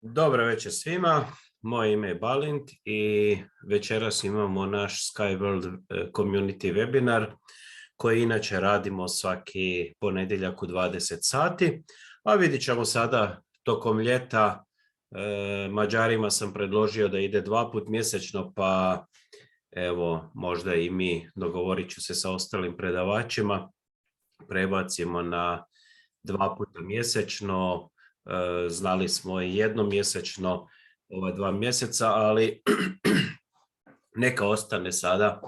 Dobro večer svima, moje ime je Balint i večeras imamo naš SkyWorld Community webinar koji inače radimo svaki ponedjeljak u 20 sati, a vidit ćemo sada tokom ljeta. Mađarima sam predložio da ide 2 puta mjesečno, pa evo možda i mi, dogovorit ću se sa ostalim predavačima, prebacimo na 2 puta mjesečno. Znali smo i jednom mjesečno ova 2 mjeseca, ali neka ostane sada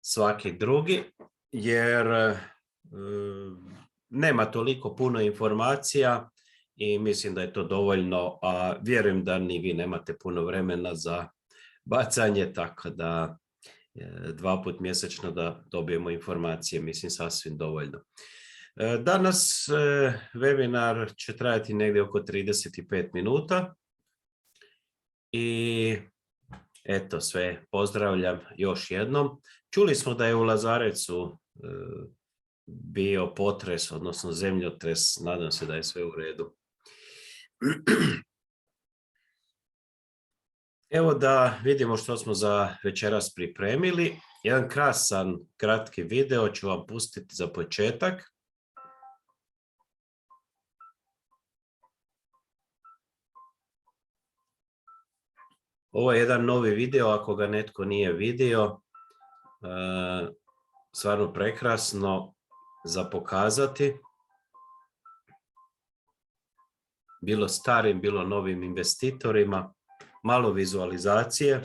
svaki drugi, jer nema toliko puno informacija i mislim da je to dovoljno, a vjerujem da ni vi nemate puno vremena za bacanje, tako da 2 puta mjesečno da dobijemo informacije, mislim sasvim dovoljno. Danas webinar će trajati negdje oko 35 minuta i eto, sve pozdravljam još jednom. Čuli smo da je u Lazarevcu bio potres, odnosno zemljotres, nadam se da je sve u redu. Evo da vidimo što smo za večeras pripremili. Jedan krasan kratki video ću vam pustiti za početak. Ovo je jedan novi video, ako ga netko nije vidio, stvarno prekrasno za pokazati. Bilo starim, bilo novim investitorima, malo vizualizacije.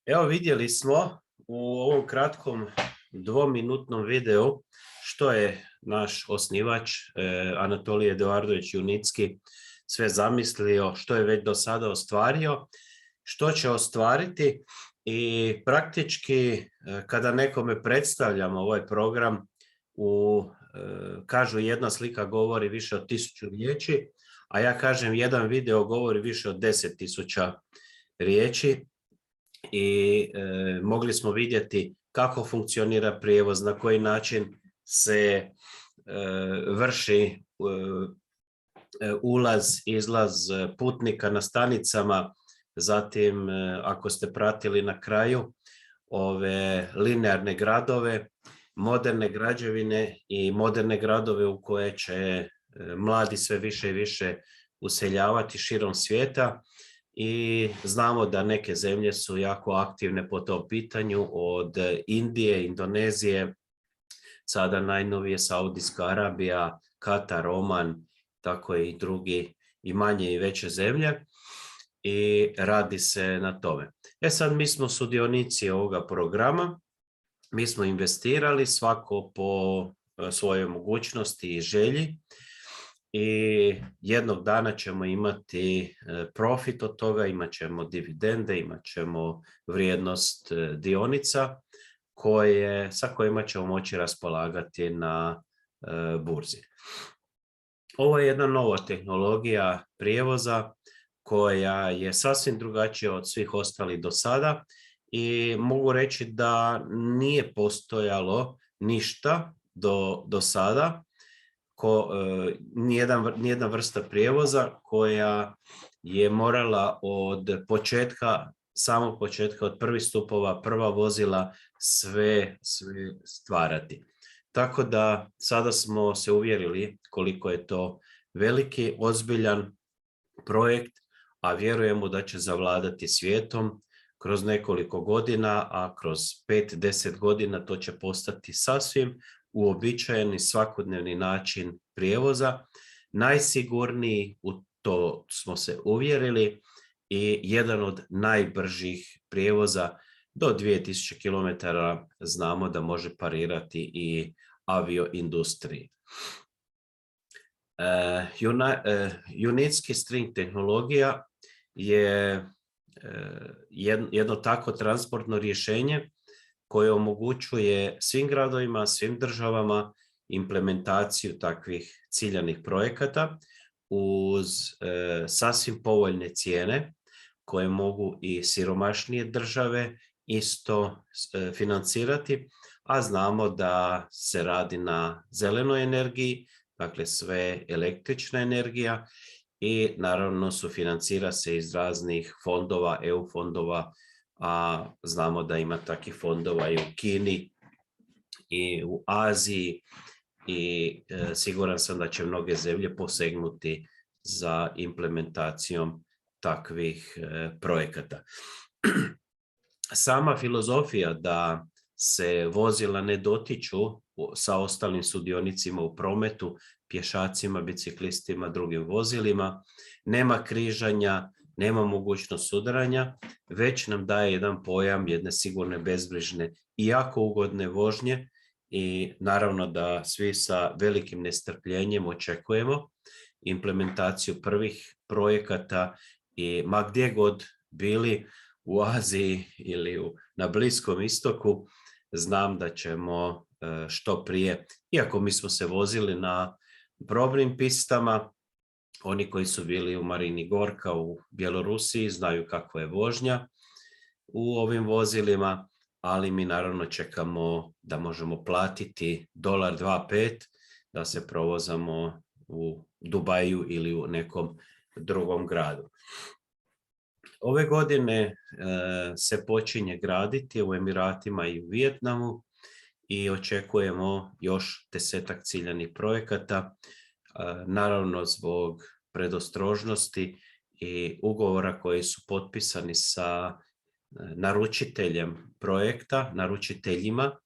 Evo vidjeli smo u ovom kratkom 2-minutnom videu što je naš osnivač Anatolij Eduardović Junicki sve zamislio, što je već do sada ostvario, što će ostvariti i praktički kada nekome predstavljamo ovaj program, kažu jedna slika govori više od 1000 riječi, a ja kažem jedan video govori više od 10.000 riječi. I mogli smo vidjeti kako funkcionira prijevoz, na koji način se vrši ulaz, izlaz putnika na stanicama, zatim ako ste pratili na kraju ove linearne gradove, moderne građevine i moderne gradove u koje će mladi sve više i više useljavati širom svijeta. I znamo da neke zemlje su jako aktivne po tom pitanju, od Indije, Indonezije, sada najnovije Saudijska Arabija, Katar, Oman, tako i drugi i manje i veće zemlje, i radi se na tome. Sad mi smo sudionici ovoga programa, mi smo investirali svako po svojoj mogućnosti i želji i jednog dana ćemo imati profit od toga, imat ćemo dividende, imat ćemo vrijednost dionica sa kojima ćemo moći raspolagati na burzi. Ovo je jedna nova tehnologija prijevoza koja je sasvim drugačija od svih ostalih do sada i mogu reći da nije postojalo ništa do sada, nijedna vrsta prijevoza koja je morala od samog početka, od prvih stupova, prva vozila sve stvarati. Tako da sada smo se uvjerili koliko je to veliki, ozbiljan projekt, a vjerujemo da će zavladati svijetom kroz nekoliko godina, a kroz 5-10 godina to će postati sasvim uobičajeni svakodnevni način prijevoza, najsigurniji, u to smo se uvjerili, i jedan od najbržih prijevoza. Do 2000 km znamo da može parirati i avioindustriji. Unitsky string tehnologija je jedno tako transportno rješenje koje omogućuje svim gradovima, svim državama implementaciju takvih ciljanih projekata uz sasvim povoljne cijene koje mogu i siromašnije države isto financirati, a znamo da se radi na zelenoj energiji, dakle sve električna energija, i naravno sufinancira se iz raznih fondova, EU fondova, a znamo da ima takvih fondova i u Kini i u Aziji, i siguran sam da će mnoge zemlje posegnuti za implementacijom takvih projekata. Sama filozofija da se vozila ne dotiču sa ostalim sudionicima u prometu, pješacima, biciklistima, drugim vozilima, nema križanja, nema mogućnost sudaranja, već nam daje jedan pojam jedne sigurne, bezbrižne i jako ugodne vožnje, i naravno da svi sa velikim nestrpljenjem očekujemo implementaciju prvih projekata, i ma gdje god bili u Aziji ili na Bliskom istoku, znam da ćemo što prije, iako mi smo se vozili na probnim pistama, oni koji su bili u Marini Gorka u Bjelorusiji znaju kakva je vožnja u ovim vozilima, ali mi naravno čekamo da možemo platiti $1, 2, 5 da se provozamo u Dubaju ili u nekom drugom gradu. Ove godine se počinje graditi u Emiratima i u Vijetnamu i očekujemo još 10-ak ciljanih projekata. Naravno, zbog predostrožnosti i ugovora koji su potpisani sa naručiteljima,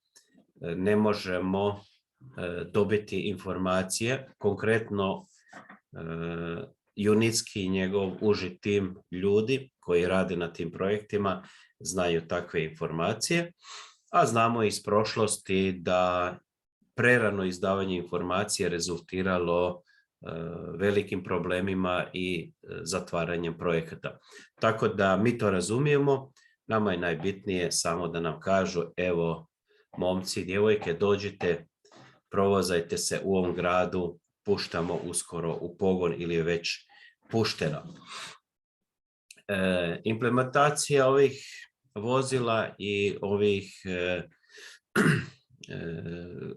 ne možemo dobiti informacije. Konkretno, Unitsky i njegov uži tim ljudi koji rade na tim projektima znaju takve informacije, a znamo iz prošlosti da prerano izdavanje informacije rezultiralo velikim problemima i zatvaranjem projekata. Tako da mi to razumijemo, nama je najbitnije samo da nam kažu, evo, momci, djevojke, dođite, provozajte se u ovom gradu, puštamo uskoro u pogon ili je već pušteno. Implementacija ovih vozila i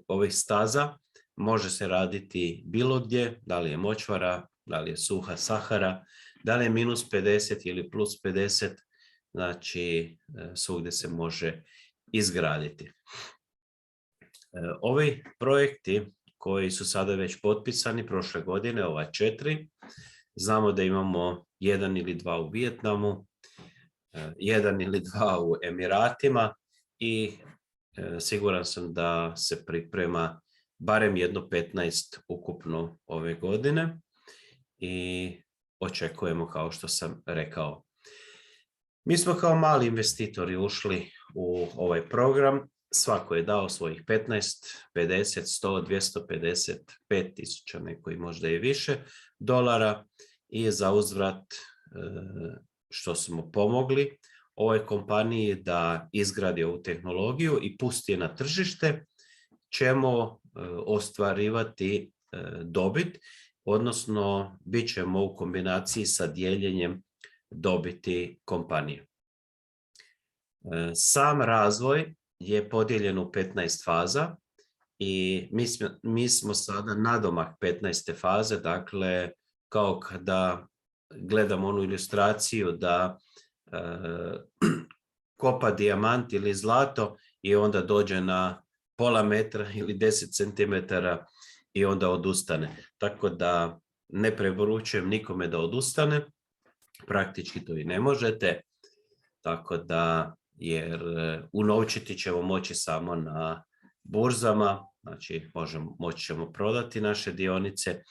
ovih staza može se raditi bilo gdje, da li je močvara, da li je suha Sahara, da li je minus 50 ili plus 50, znači svugdje se može izgraditi. Ovi projekti koji su sada već potpisani prošle godine, ova 4, znamo da imamo 1 ili 2 u Vijetnamu, 1 ili 2 u Emiratima i siguran sam da se priprema barem jedno 15 ukupno ove godine i očekujemo, kao što sam rekao. Mi smo kao mali investitori ušli u ovaj program. Svako je dao svojih 15, 50, 100, 250, 5.000, neko i možda i više dolara i za uzvrat što smo pomogli ovoj kompaniji da izgradi ovu tehnologiju i pusti je na tržište, ćemo ostvarivati dobit, odnosno bit ćemo u kombinaciji sa dijeljenjem dobiti kompanije. Sam razvoj je podijeljen u 15 faza i mi smo sada nadomak 15. faze, dakle kao kada gledam onu ilustraciju da kopa dijamant ili zlato i onda dođe na pola metra ili 10 centimetara i onda odustane. Tako da ne preporučujem nikome da odustane, praktički to i ne možete, tako da jer unovčiti ćemo moći samo na burzama, znači moći ćemo prodati naše dionice,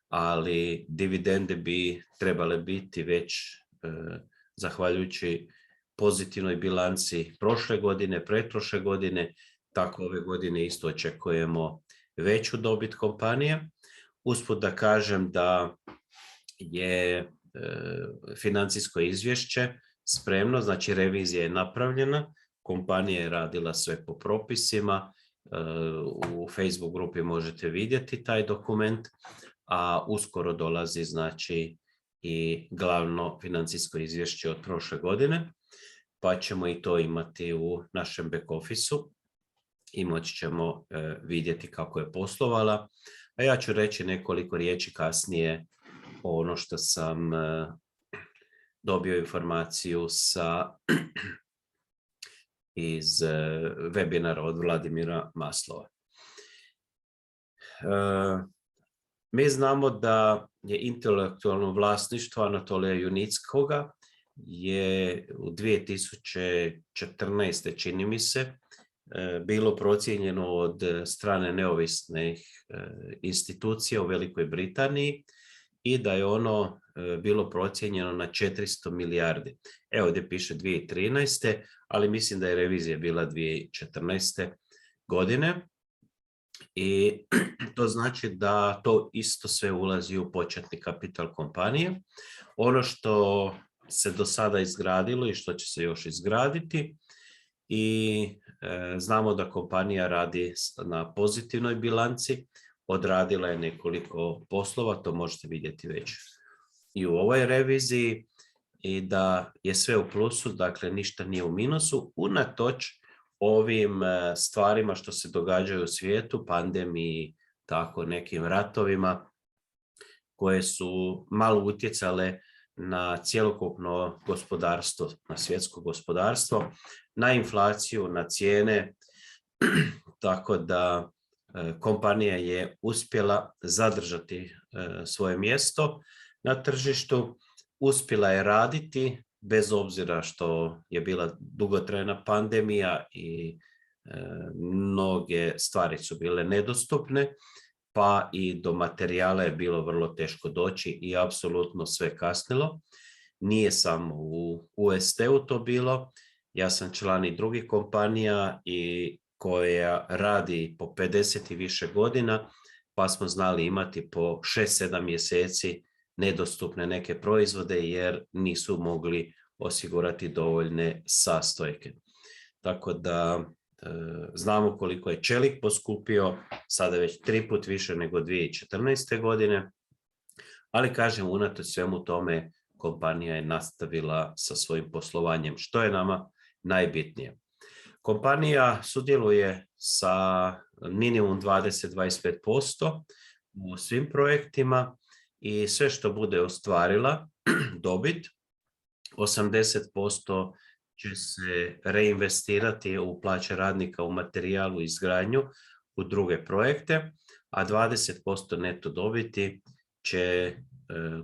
ali dividende bi trebale biti već zahvaljujući pozitivnoj bilanci prošle godine, pretprošle godine, tako ove godine isto očekujemo veću dobit kompanije. Usput da kažem da je financijsko izvješće spremno, znači revizija je napravljena, kompanija je radila sve po propisima, u Facebook grupi možete vidjeti taj dokument, a uskoro dolazi znači i glavno financijsko izvješće od prošle godine, pa ćemo i to imati u našem back office-u i moći ćemo vidjeti kako je poslovala. A ja ću reći nekoliko riječi kasnije o ono što sam dobio informaciju iz webinara od Vladimira Maslova. Mi znamo da je intelektualno vlasništvo Anatolija Junickoga je u 2014. čini mi se bilo procijenjeno od strane neovisnih institucija u Velikoj Britaniji i da je ono bilo procijenjeno na 400 milijardi. Evo gdje piše 2013. ali mislim da je revizija bila 2014. godine. I to znači da to isto sve ulazi u početni kapital kompanije. Ono što se do sada izgradilo i što će se još izgraditi i znamo da kompanija radi na pozitivnoj bilanci, odradila je nekoliko poslova, to možete vidjeti već i u ovoj reviziji i da je sve u plusu, dakle ništa nije u minusu, unatoč ovim stvarima što se događaju u svijetu, pandemiji, tako nekim ratovima koje su malo utjecale na cjelokupno gospodarstvo, na svjetsko gospodarstvo, na inflaciju, na cijene, tako da kompanija je uspjela zadržati svoje mjesto na tržištu, uspjela je raditi bez obzira što je bila dugotrajna pandemija i mnoge stvari su bile nedostupne, pa i do materijala je bilo vrlo teško doći i apsolutno sve kasnilo. Nije samo u UST-u to bilo, ja sam član i drugih kompanija i koja radi po 50 i više godina, pa smo znali imati po 6-7 mjeseci nedostupne neke proizvode jer nisu mogli osigurati dovoljne sastojke. Tako da znamo koliko je čelik poskupio, sada već 3 puta više nego 2014. godine, ali kažem, unatoč svemu tome kompanija je nastavila sa svojim poslovanjem, što je nama najbitnije. Kompanija sudjeluje sa minimum 20-25% u svim projektima i sve što bude ostvarila dobit, 80% će se reinvestirati u plaće radnika, u materijalu, izgradnju, u druge projekte, a 20% neto dobiti će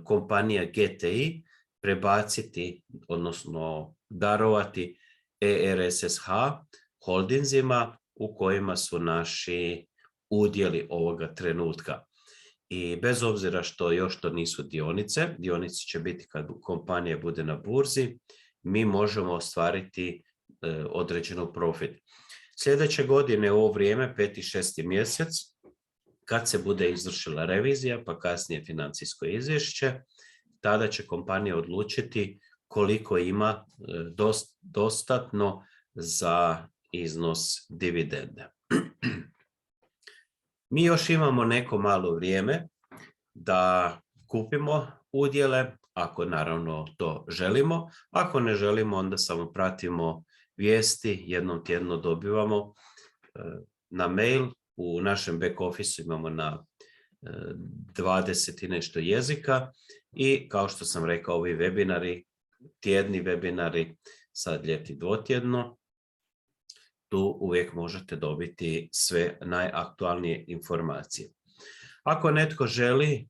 kompanija GTI prebaciti, odnosno darovati ERSSH holdinzima u kojima su naši udjeli ovoga trenutka. I bez obzira što još to nisu dionice, dionice će biti kad kompanija bude na burzi, mi možemo ostvariti određenu profit. Sljedeće godine u ovo vrijeme, 5. i 6. mjesec, kad se bude izvršila revizija, pa kasnije financijsko izvješće, tada će kompanija odlučiti koliko ima dostatno za iznos dividende. Mi još imamo neko malo vrijeme da kupimo udjele, ako naravno to želimo. Ako ne želimo, onda samo pratimo vijesti, jednom tjedno dobivamo na mail. U našem back office imamo na 20 i nešto jezika i kao što sam rekao, ovi webinari, tjedni webinari, sad ljeti dvotjedno, tu uvijek možete dobiti sve najaktualnije informacije. Ako netko želi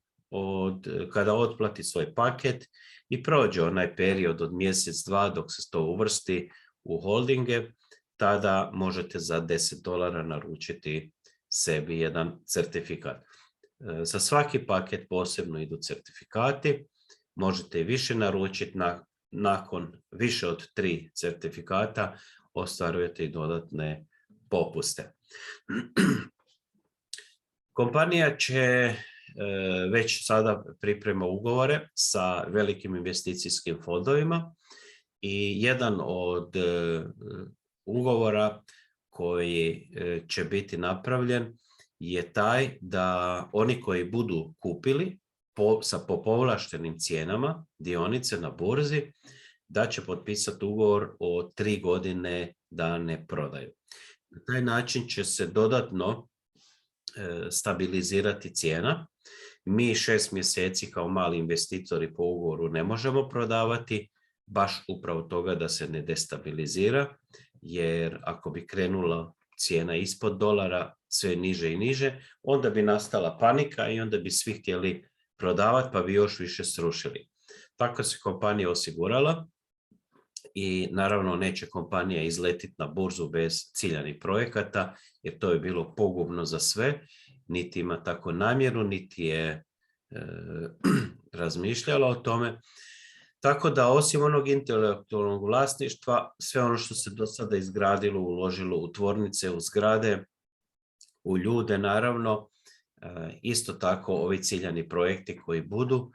kada otplati svoj paket i prođe onaj period od mjesec, dva dok se to uvrsti u holdinge, tada možete za $10 naručiti sebi jedan certifikat. Za svaki paket posebno idu certifikati, možete i više naručiti, nakon više od 3 certifikata ostvarujete i dodatne popuste. Kompanija će već sada priprema ugovore sa velikim investicijskim fondovima i jedan od ugovora koji će biti napravljen je taj da oni koji budu kupili po povlaštenim cijenama dionice na burzi, da će potpisati ugovor o 3 godine da ne prodaju. Na taj način će se dodatno stabilizirati cijena. Mi 6 mjeseci kao mali investitori po ugovoru ne možemo prodavati, baš upravo toga da se ne destabilizira, jer ako bi krenula cijena ispod $, sve niže i niže, onda bi nastala panika i onda bi svi htjeli prodavati pa bi još više srušili. Tako se kompanija osigurala i naravno neće kompanija izletiti na burzu bez ciljanih projekata, jer to je bilo pogubno za sve, niti ima tako namjeru, niti je razmišljala o tome. Tako da osim onog intelektualnog vlasništva, sve ono što se do sada izgradilo, uložilo u tvornice, u zgrade, u ljude naravno, isto tako ovi ciljani projekti koji budu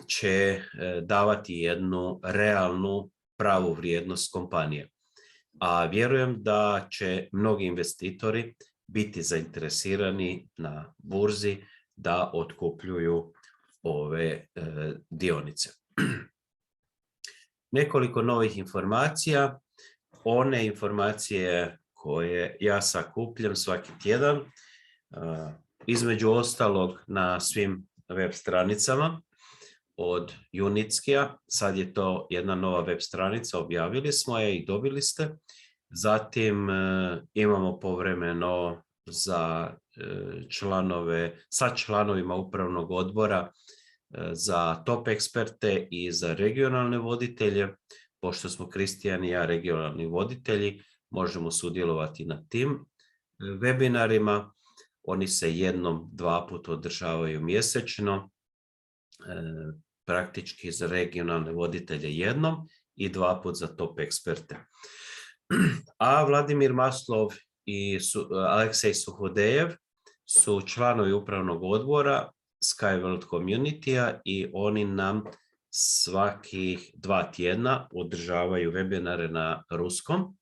će davati jednu realnu pravu vrijednost kompanije. A vjerujem da će mnogi investitori biti zainteresirani na burzi da otkupljuju ove dionice. Nekoliko novih informacija. One informacije koje ja sakupljam svaki tjedan, između ostalog na svim web stranicama od Unitskija, sad je to jedna nova web stranica, objavili smo je i dobili ste. Zatim imamo povremeno za članove, sa članovima upravnog odbora za top eksperte i za regionalne voditelje. Pošto smo Kristijan i ja regionalni voditelji, možemo sudjelovati na tim webinarima. Oni se jednom, 2 puta održavaju mjesečno, praktički za regionalne voditelje jednom i 2 puta za top eksperte. A Vladimir Maslov i Aleksej Suhodejev su članovi upravnog odbora SkyWorld Community-a i oni nam svakih 2 tjedna održavaju webinare na ruskom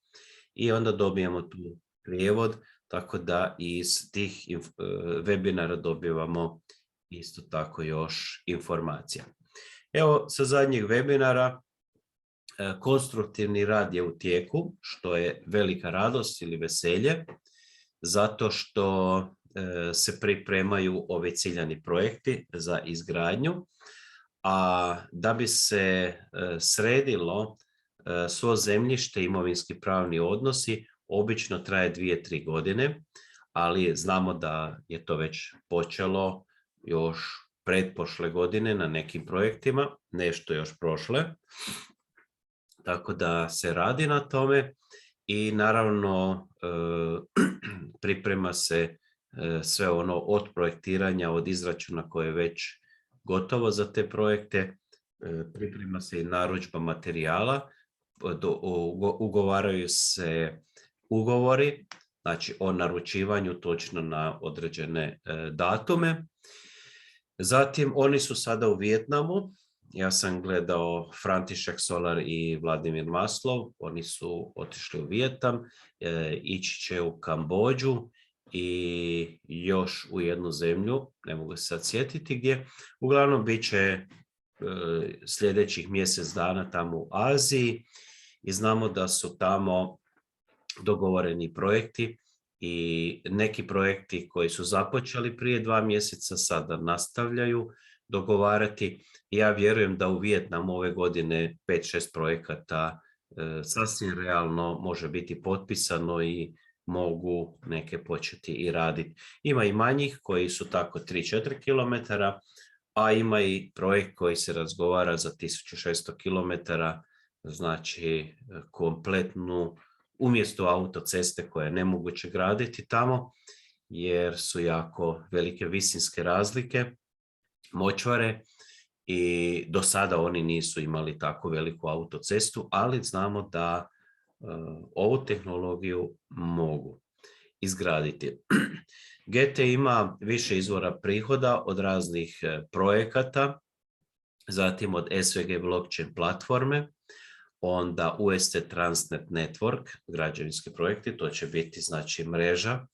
i onda dobijemo tu prijevod, tako da iz tih webinara dobivamo isto tako još informacija. Evo, sa zadnjeg webinara konstruktivni rad je u tijeku, što je velika radost ili veselje, zato što se pripremaju ovi ciljani projekti za izgradnju, a da bi se sredilo svo zemljište, imovinski pravni odnosi, obično traje 2-3 godine, ali znamo da je to već počelo još pretprošle godine na nekim projektima, nešto još prošle, tako da se radi na tome i naravno priprema se sve ono od projektiranja, od izračuna koje je već gotovo za te projekte, priprema se i narudžba materijala, ugovaraju se ugovori, znači o naručivanju točno na određene datume. Zatim oni su sada u Vijetnamu. Ja sam gledao František Solar i Vladimir Maslov, oni su otišli u Vijetnam, ići će u Kambodžu i još u jednu zemlju, ne mogu se sad sjetiti gdje. Uglavnom bit će sljedećih mjesec dana tamo u Aziji i znamo da su tamo dogovoreni projekti i neki projekti koji su započeli prije 2 mjeseca sada nastavljaju dogovarati. Ja vjerujem da u Vijetnamu ove godine 5-6 projekata sasvim realno može biti potpisano i mogu neke početi i raditi. Ima i manjih koji su tako 3-4 km, a ima i projekt koji se razgovara za 1600 km, znači kompletnu, umjesto autoceste koje je nemoguće graditi tamo, jer su jako velike visinske razlike, močvare, i do sada oni nisu imali tako veliku autocestu, ali znamo da ovu tehnologiju mogu izgraditi. GT ima više izvora prihoda od raznih projekata, zatim od SVG blockchain platforme, onda UST Transnet Network, građevinski projekti, to će biti znači mreža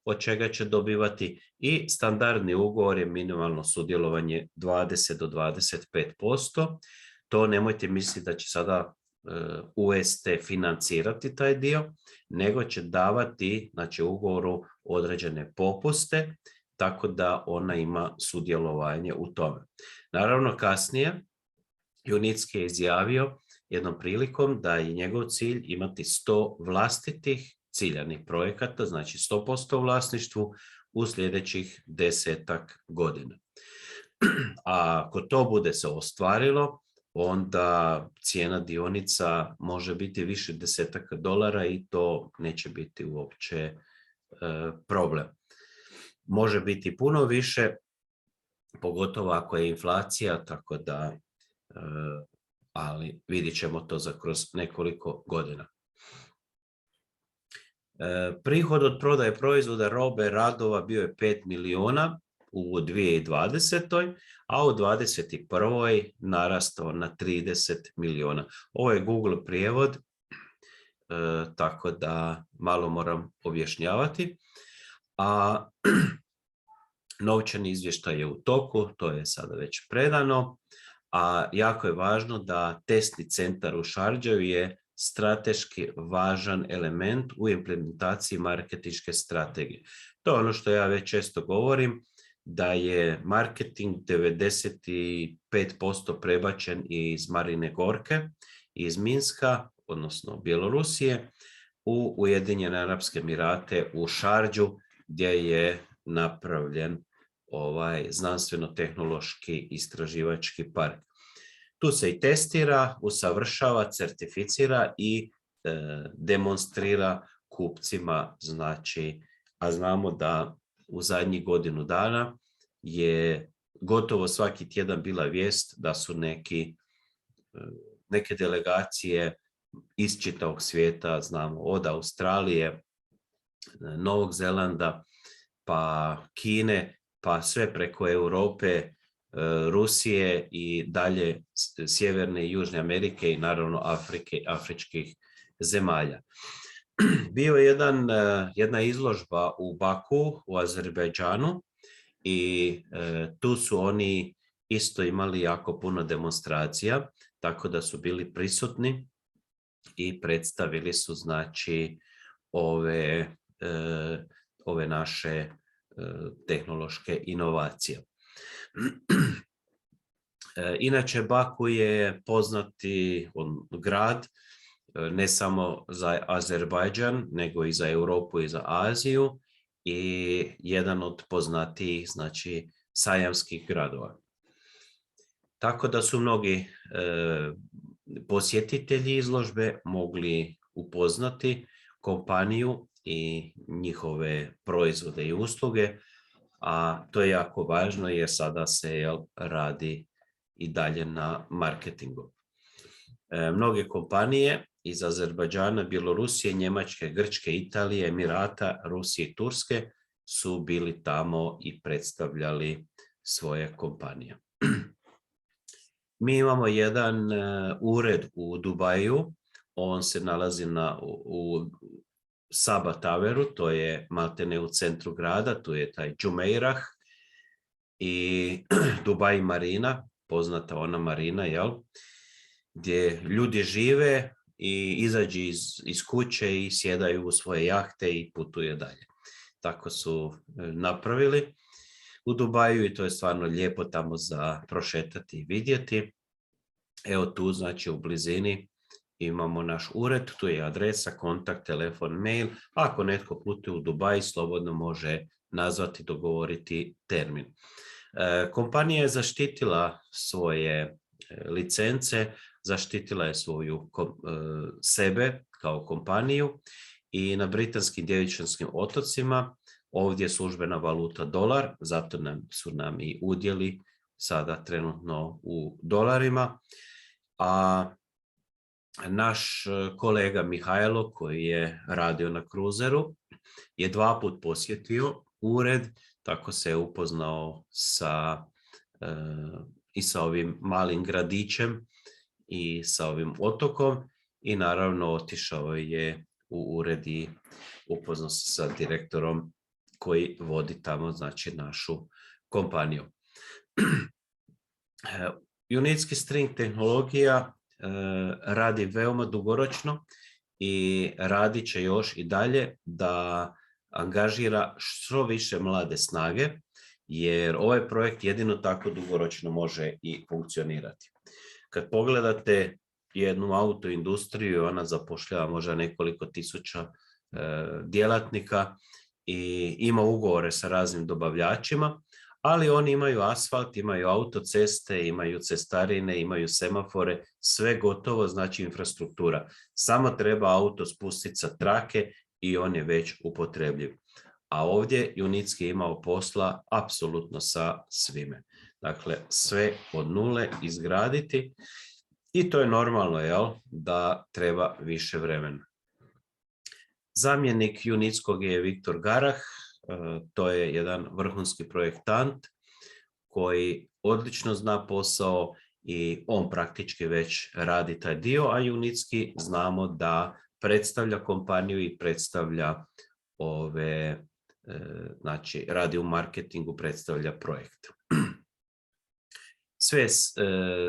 od čega će dobivati, i standardni ugovor je minimalno sudjelovanje 20 do 25%. To nemojte misliti da će sada UST financirati taj dio, nego će davati znači ugovoru određene popuste, tako da ona ima sudjelovanje u tome. Naravno kasnije Junicki je izjavio jednom prilikom da je njegov cilj imati 100 vlastitih ciljanih projekata, znači 100% u vlasništvu u sljedećih 10 godina. A ako to bude se ostvarilo, onda cijena dionica može biti više $10 i to neće biti uopće problem. Može biti puno više, pogotovo ako je inflacija, tako da, ali vidjet ćemo to za kroz nekoliko godina. Prihod od prodaje proizvoda, robe, radova bio je 5 miliona u 2020. a u 2021. narastao na 30 miliona. Ovo je Google prijevod, tako da malo moram objašnjavati. A novčani izvještaj je u toku, to je sada već predano, a jako je važno da testni centar u Šarđaju je strateški važan element u implementaciji marketinške strategije. To je ono što ja već često govorim, da je marketing 95% prebačen iz Marine Gorke, iz Minska, odnosno Bjelorusije, u Ujedinjene Arapske Emirate, u Šardžu, gdje je napravljen znanstveno-tehnološki istraživački park. Tu se i testira, usavršava, certificira i demonstrira kupcima, znači, a znamo da u zadnjih godinu dana je gotovo svaki tjedan bila vijest da su neke delegacije iz čitavog svijeta, znamo od Australije, Novog Zelanda, pa Kine, pa sve preko Europe, Rusije i dalje Sjeverne i Južne Amerike i naravno afričkih zemalja. Bio je jedna izložba u Baku u Azerbejdžanu i tu su oni isto imali jako puno demonstracija, tako da su bili prisutni i predstavili su znači ove naše tehnološke inovacije. Inače, Baku je poznati grad ne samo za Azerbajdžan, nego i za Europu i za Aziju i jedan od poznatijih, znači, sajamskih gradova. Tako da su mnogi posjetitelji izložbe mogli upoznati kompaniju i njihove proizvode i usluge, a to je jako važno jer sada se radi i dalje na marketingu. Mnoge kompanije iz Azerbajdžana, Bjelorusije, Njemačke, Grčke, Italije, Emirata, Rusije i Turske su bili tamo i predstavljali svoje kompanije. Mi imamo jedan ured u Dubaju, on se nalazi u Sabah Toweru, to je maltene u centru grada, tu je taj Jumeirah i Dubai Marina, poznata ona marina, gdje ljudi žive i izađu iz kuće i sjedaju u svoje jahte i putuje dalje. Tako su napravili u Dubaju i to je stvarno lijepo tamo za prošetati i vidjeti. Evo tu, znači, u blizini imamo naš ured, tu je adresa, kontakt, telefon, mail. Ako netko putuje u Dubaj, slobodno može nazvati, dogovoriti termin. Kompanija je zaštitila svoje licence, zaštitila je sebe kao kompaniju i na Britanskim Djevičanskim otocima ovdje je službena valuta dolar, zato su nam i udjeli sada trenutno u dolarima. A naš kolega Mihajlo, koji je radio na kruzeru, je 2 puta posjetio ured, tako se je upoznao i sa ovim malim gradićem i sa ovim otokom i naravno otišao je u ured i upoznao se sa direktorom koji vodi tamo, znači, našu kompaniju. Unitski String tehnologija radi veoma dugoročno i radit će još i dalje da angažira što više mlade snage, jer ovaj projekt jedino tako dugoročno može i funkcionirati. Kad pogledate jednu autoindustriju, ona zapošljava možda nekoliko tisuća djelatnika i ima ugovore sa raznim dobavljačima, ali oni imaju asfalt, imaju autoceste, imaju cestarine, imaju semafore, sve gotovo, znači infrastruktura. Samo treba auto spustiti sa trake i on je već upotrebljiv. A ovdje Unitski je imao posla apsolutno sa svime. Dakle, sve od nule izgraditi i to je normalno, da treba više vremena. Zamjenik Unitskog je Viktor Garah, to je jedan vrhunski projektant koji odlično zna posao i on praktički već radi taj dio, a Unitski znamo da predstavlja kompaniju i predstavlja znači radi u marketingu, predstavlja projekt. Sve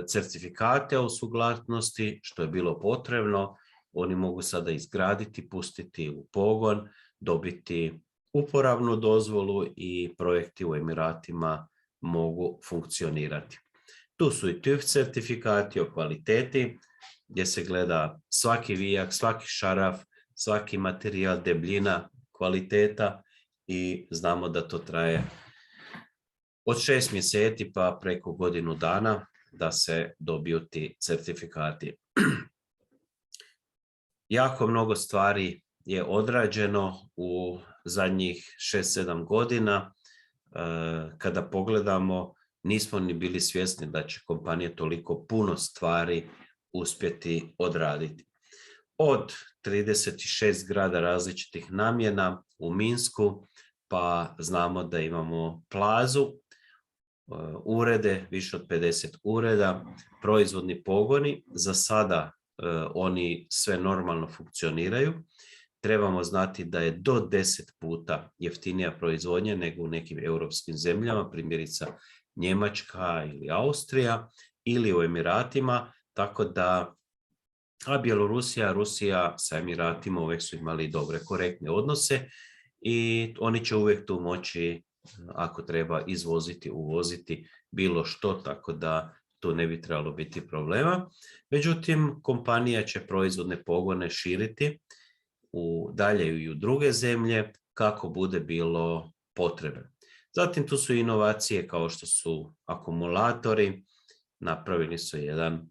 certifikate o suglasnosti što je bilo potrebno, oni mogu sada izgraditi, pustiti u pogon, dobiti uporabnu dozvolu i projekti u Emiratima mogu funkcionirati. Tu su i TÜV certifikati o kvaliteti, gdje se gleda svaki vijak, svaki šaraf, svaki materijal, debljina, kvaliteta i znamo da to traje od 6 mjeseci pa preko godinu dana da se dobiju ti certifikati. Jako mnogo stvari je odrađeno u zadnjih 6-7 godina. Kada pogledamo, nismo ni bili svjesni da će kompanija toliko puno stvari uspjeti odraditi. Od 36 zgrada različitih namjena u Minsku, pa znamo da imamo plazu, urede, više od 50 ureda, proizvodni pogoni. Za sada oni sve normalno funkcioniraju. Trebamo znati da je do 10 puta jeftinija proizvodnja nego u nekim europskim zemljama, primjerice Njemačka ili Austrija ili u Emiratima, tako da, a Bjelorusija, Rusija sa Emiratima uvijek su imali dobre, korektne odnose i oni će uvijek tu moći ako treba izvoziti, uvoziti bilo što, tako da tu ne bi trebalo biti problema. Međutim, kompanija će proizvodne pogone širiti dalje i u druge zemlje kako bude bilo potrebe. Zatim tu su inovacije kao što su akumulatori. Napravili su jedan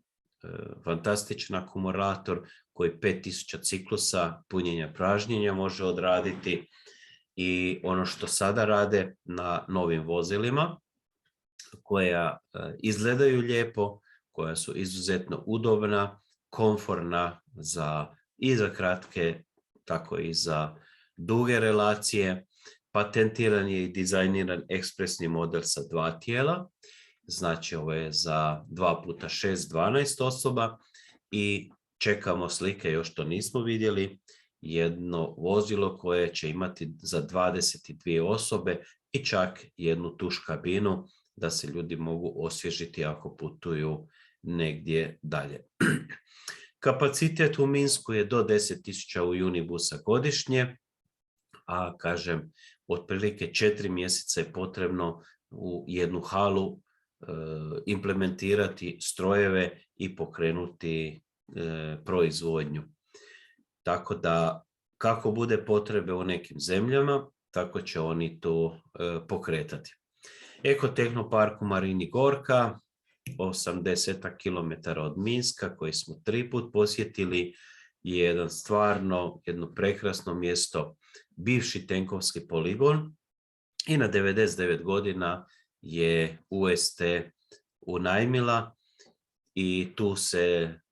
fantastičan akumulator koji 5000 ciklusa punjenja pražnjenja može odraditi, i ono što sada rade na novim vozilima koja izgledaju lijepo, koja su izuzetno udobna, komforna i za kratke, tako i za duge relacije. Patentiran je i dizajniran ekspresni model sa 2 tijela, znači ovo je za 2x6, 12 osoba, i čekamo slike, još to nismo vidjeli, jedno vozilo koje će imati za 22 osobe i čak jednu tuš kabinu da se ljudi mogu osvježiti ako putuju negdje dalje. Kapacitet u Minsku je do 10.000 unibusa godišnje, a kažem, otprilike 4 mjeseca je potrebno u jednu halu implementirati strojeve i pokrenuti proizvodnju. Tako da kako bude potrebe u nekim zemljama, tako će oni to pokretati. Ekotehnopark u Marini Gorka, 80 km od Minska, koji smo 3 put posjetili, je jedno prekrasno mjesto, bivši tenkovski poligon, i na 99 godina je UST unajmila, i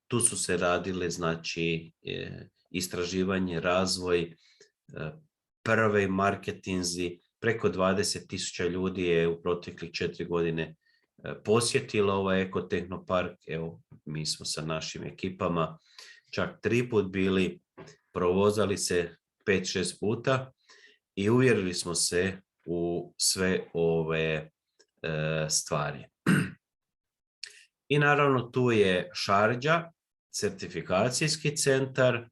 tu su se radile, znači, istraživanje, razvoj, prve marketinzi. Preko 20.000 ljudi je u proteklih 4 godine posjetilo ovaj ekotehnopark. Evo, mi smo sa našim ekipama čak 3 put bili, provozali se 5-6 puta i uvjerili smo se u sve ove stvari. I naravno tu je Šardža, certifikacijski centar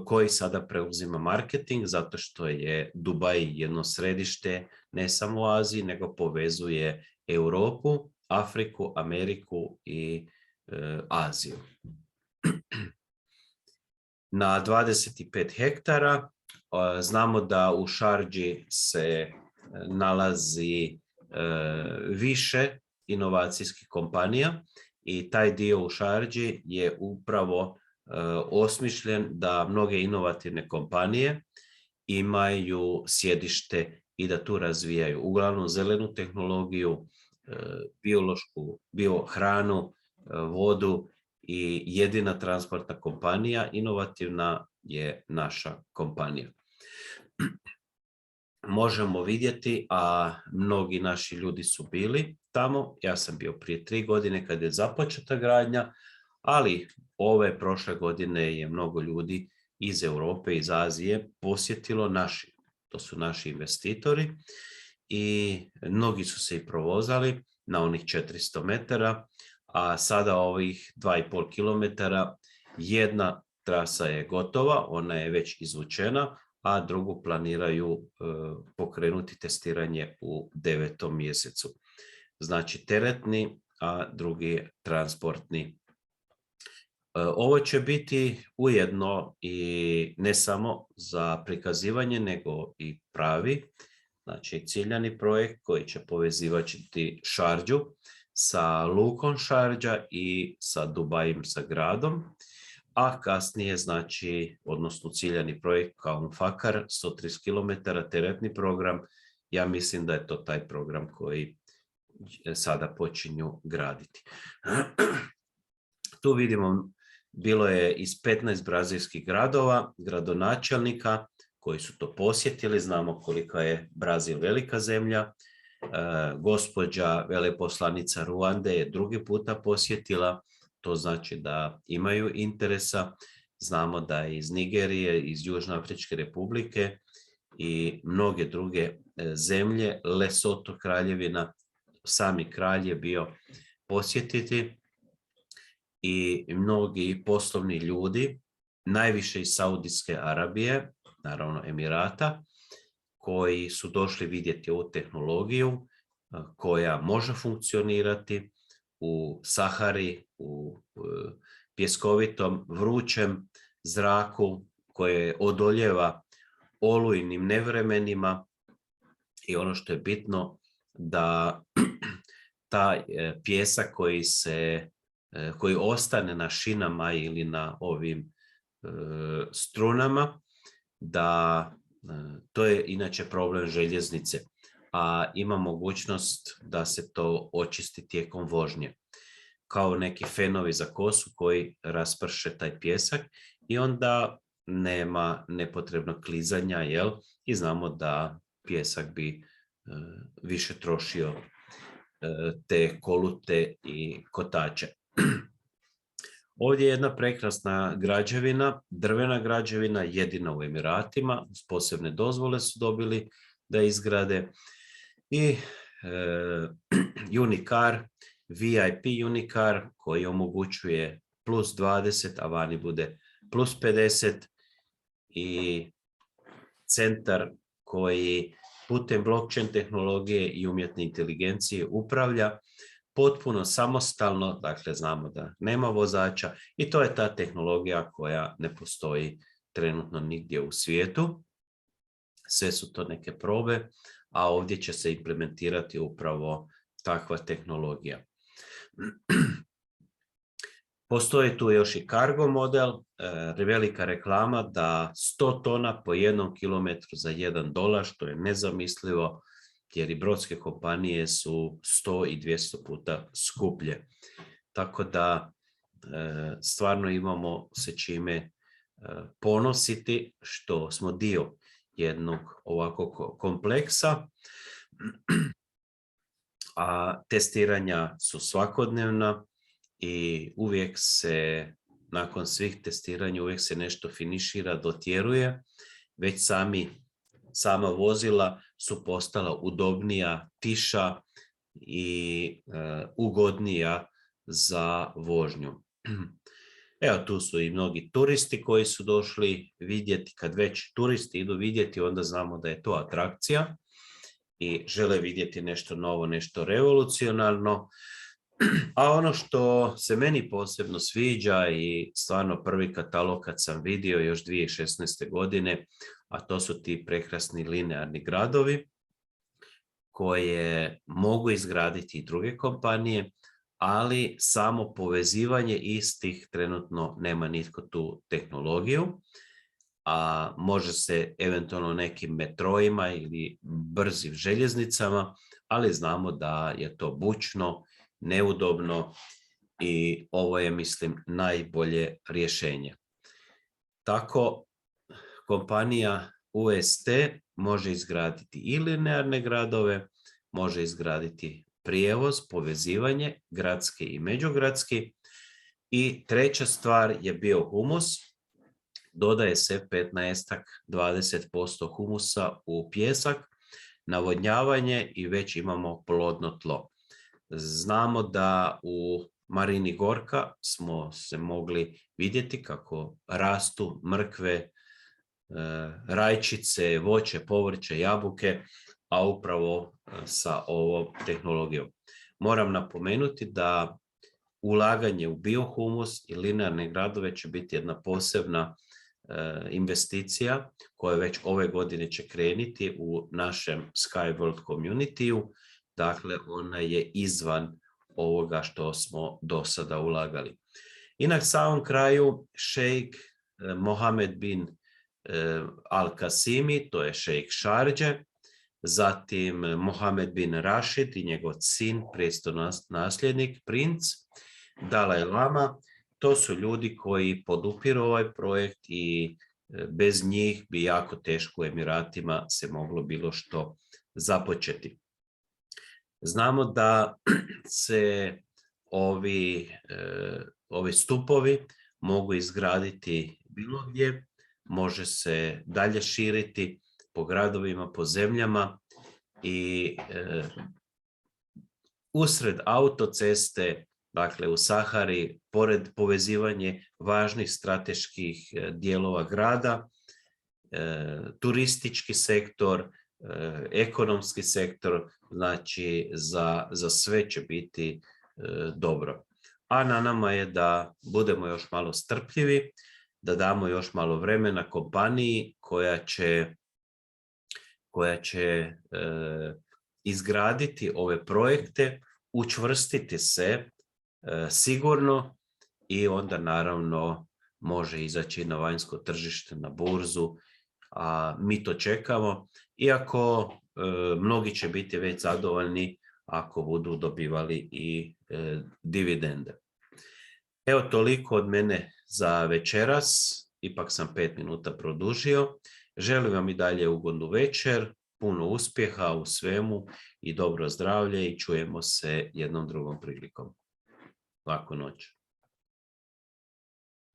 koji sada preuzima marketing, zato što je Dubaj jedno središte ne samo u Aziji, nego povezuje Europu, Afriku, Ameriku i Aziju. Na 25 hektara znamo da u Šardži se nalazi više inovacijskih kompanija, i taj dio u Šardži je upravo osmišljen da mnoge inovativne kompanije imaju sjedište i da tu razvijaju uglavnom zelenu tehnologiju, biološku, biohranu, vodu, i jedina transportna kompanija inovativna je naša kompanija. Možemo vidjeti, a mnogi naši ljudi su bili tamo. Ja sam bio prije 3 godine kad je započeta gradnja, ali ove prošle godine je mnogo ljudi iz Europe, iz Azije posjetilo to su naši investitori, i mnogi su se i provozali na onih 400 metara, a sada ovih 2,5 km jedna trasa je gotova, ona je već izvučena, a drugu planiraju pokrenuti testiranje u 9. mjesecu. Znači teretni, a drugi transportni. Ovo će biti ujedno i ne samo za prikazivanje, nego i pravi, znači ciljani projekt koji će povezivati Šardžu sa lukom Šardža i sa Dubajem, sa gradom, a kasnije, znači, odnosno ciljani projekt kao Fakar, 130 km teretni program. Ja mislim da je to taj program koji sada počinju graditi. Tu vidimo, bilo je iz 15 brazilskih gradova, gradonačelnika koji su to posjetili. Znamo kolika je Brazil velika zemlja. Gospođa veleposlanica Ruande je 2. puta posjetila, to znači da imaju interesa. Znamo da je iz Nigerije, iz Južnoafričke republike i mnoge druge zemlje, Lesoto kraljevina, sami kralj je bio posjetiti, i mnogi poslovni ljudi, najviše iz Saudijske Arabije, naravno Emirata, koji su došli vidjeti ovu tehnologiju koja može funkcionirati u Sahari, u pjeskovitom, vrućem zraku koje odoljeva olujnim nevremenima i ono što je bitno da taj pijesak koji ostane na šinama ili na ovim strunama, da to je inače problem željeznice, a ima mogućnost da se to očisti tijekom vožnje, kao neki fenovi za kosu koji rasprše taj pijesak i onda nema nepotrebnog klizanja, jel? I znamo da pijesak bi više trošio te kolute i kotače. Ovdje je jedna prekrasna građevina, drvena građevina, jedina u Emiratima, s posebne dozvole su dobili da izgrade i Unicar, VIP Unicar koji omogućuje plus 20, a vani bude plus 50 i centar koji putem blockchain tehnologije i umjetne inteligencije upravlja potpuno samostalno, dakle znamo da nema vozača i to je ta tehnologija koja ne postoji trenutno nigdje u svijetu. Sve su to neke probe, a ovdje će se implementirati upravo takva tehnologija. Postoji tu još i cargo model, velika reklama da 100 tona po 1 kilometru za $1, što je nezamislivo, jer i brodske kompanije su 100 i 200 puta skuplje. Tako da stvarno imamo se čime ponositi što smo dio jednog ovakvog kompleksa, a testiranja su svakodnevna i uvijek se, nakon svih testiranja, uvijek se nešto finišira, dotjeruje, već sama vozila su postala udobnija, tiša i ugodnija za vožnju. Evo, tu su i mnogi turisti koji su došli vidjeti. Kad već turisti idu vidjeti, onda znamo da je to atrakcija i žele vidjeti nešto novo, nešto revolucionarno. A ono što se meni posebno sviđa i stvarno prvi katalog kad sam vidio još 2016. godine, a to su ti prekrasni linearni gradovi koje mogu izgraditi i druge kompanije, ali samo povezivanje istih trenutno nema nitko tu tehnologiju, a može se eventualno nekim metrojima ili brzim željeznicama, ali znamo da je to bučno, neudobno i ovo je, mislim, najbolje rješenje. Tako, kompanija UST može izgraditi i linearne gradove, može izgraditi prijevoz, povezivanje, gradski i međugradski. I treća stvar je biohumus. Dodaje se 15-20% humusa u pijesak, navodnjavanje i već imamo plodno tlo. Znamo da u Marini Gorka smo se mogli vidjeti kako rastu mrkve, rajčice, voće, povrće, jabuke, a upravo sa ovom tehnologijom. Moram napomenuti da ulaganje u biohumus i linearne gradove će biti jedna posebna investicija koja već ove godine će krenuti u našem SkyWorld community-u. Dakle, ona je izvan ovoga što smo do sada ulagali. I na samom kraju šejk Mohamed bin Al-Kasimi, to je šejk Šarđe, zatim Mohamed bin Rashid i njegov sin, nasljednik, princ, Dalaj Lama. To su ljudi koji podupiru ovaj projekt i bez njih bi jako teško u Emiratima se moglo bilo što započeti. Znamo da se ovi stupovi mogu izgraditi bilo gdje, može se dalje širiti po gradovima, po zemljama i usred autoceste, dakle u Sahari, pored povezivanje važnih strateških dijelova grada, turistički sektor, ekonomski sektor, znači za sve će biti dobro. A na nama je da budemo još malo strpljivi, da damo još malo vremena kompaniji koja će izgraditi ove projekte, učvrstiti se sigurno i onda naravno može izaći na vanjsko tržište, na burzu, a mi to čekamo, iako mnogi će biti već zadovoljni ako budu dobivali i dividende. Evo toliko od mene za večeras, ipak sam 5 minuta produžio. Želim vam i dalje ugodnu večer, puno uspjeha u svemu i dobro zdravlje i čujemo se jednom drugom prilikom. Laku noć.